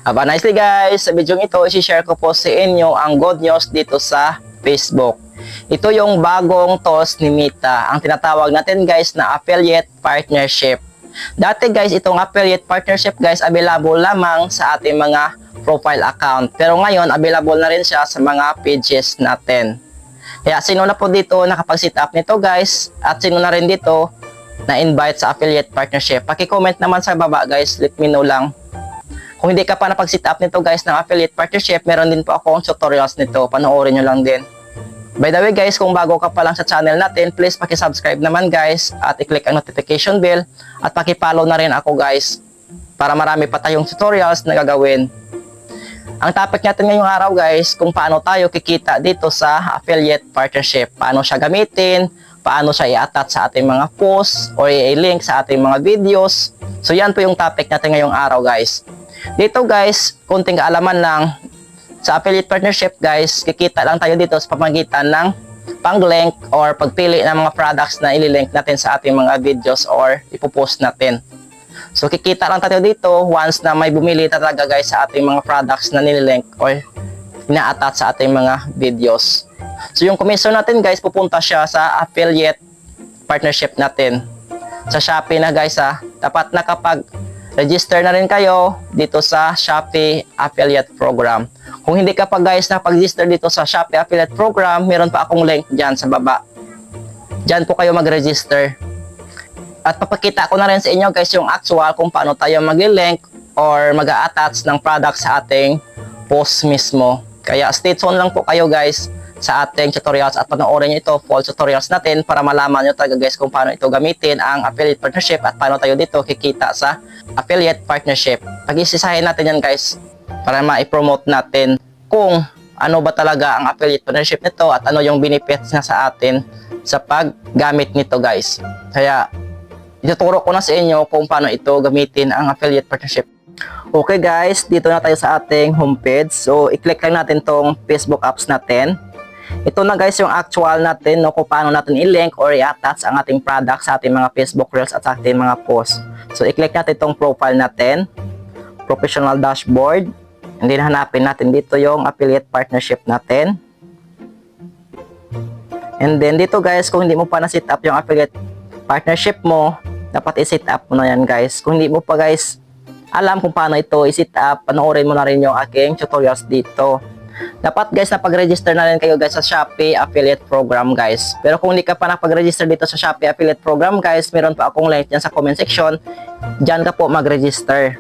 Have a nice day guys! Sa video ito, isi-share ko po sa inyo ang good news dito sa Facebook. Ito yung bagong tools ni Meta, ang tinatawag natin guys na affiliate partnership. Dati guys, itong affiliate partnership guys, available lamang sa ating mga profile account. Pero ngayon, available na rin siya sa mga pages natin. Kaya sino na po dito nakapag-set up nito guys, at sino na rin dito na-invite sa affiliate partnership. Paki-comment naman sa baba guys, let me know lang. Kung hindi ka pa napag-set up nito guys ng affiliate partnership, meron din po akong tutorials nito. Panoorin nyo lang din. By the way guys, kung bago ka pa lang sa channel natin, please paki-subscribe naman guys at i-click ang notification bell at paki-follow na rin ako guys para marami pa tayong tutorials na gagawin. Ang topic natin ngayong araw guys, kung paano tayo kikita dito sa affiliate partnership. Paano siya gamitin, paano siya i-attach sa ating mga posts or i-link sa ating mga videos. So yan po yung topic natin ngayong araw guys. Dito guys, konting kaalaman lang sa affiliate partnership guys, kikita lang tayo dito sa pamamagitan ng pang-link or pagpili ng mga products na ililink natin sa ating mga videos or ipopost natin. So kikita lang tayo dito once na may bumili talaga guys sa ating mga products na nililink or ina-attach sa ating mga videos. So yung commission natin guys, pupunta siya sa affiliate partnership natin. Sa Shopee na guys dapat nakapag-register na rin kayo dito sa Shopee Affiliate Program. Kung hindi ka pa guys nakapag-register dito sa Shopee Affiliate Program, meron pa akong link dyan sa baba. Dyan po kayo mag-register. At papakita ko na rin sa inyo guys yung actual kung paano tayo mag-link or mag-attach ng product sa ating post mismo. Kaya stay tuned lang po kayo guys sa ating tutorials at panoorin nyo ito, full tutorials natin para malaman nyo talaga guys kung paano ito gamitin ang affiliate partnership at paano tayo dito kikita sa affiliate partnership. Pag-isisahin natin yan guys para ma-promote natin kung ano ba talaga ang affiliate partnership nito at ano yung benefits na sa atin sa paggamit nito guys. Kaya ituturo ko na sa inyo kung paano ito gamitin ang affiliate partnership. Okay guys, dito na tayo sa ating homepage. So i-click lang natin tong Facebook apps natin. Ito na guys yung actual natin kung paano natin i-link or i-attach ang ating product sa ating mga Facebook Reels at sa ating mga posts. So i-click natin itong profile natin, professional dashboard, and then hanapin natin dito yung affiliate partnership natin. And then dito guys, kung hindi mo pa na-set up yung affiliate partnership mo, dapat i-set up mo na yan guys. Kung hindi mo pa guys alam kung paano ito i-set up, panoorin mo na rin yung aking tutorials dito. Dapat guys napag-register na rin kayo guys sa Shopee Affiliate Program guys. Pero kung hindi ka pa napag-register dito sa Shopee Affiliate Program guys, meron pa akong link dyan sa comment section. Dyan ka po mag-register.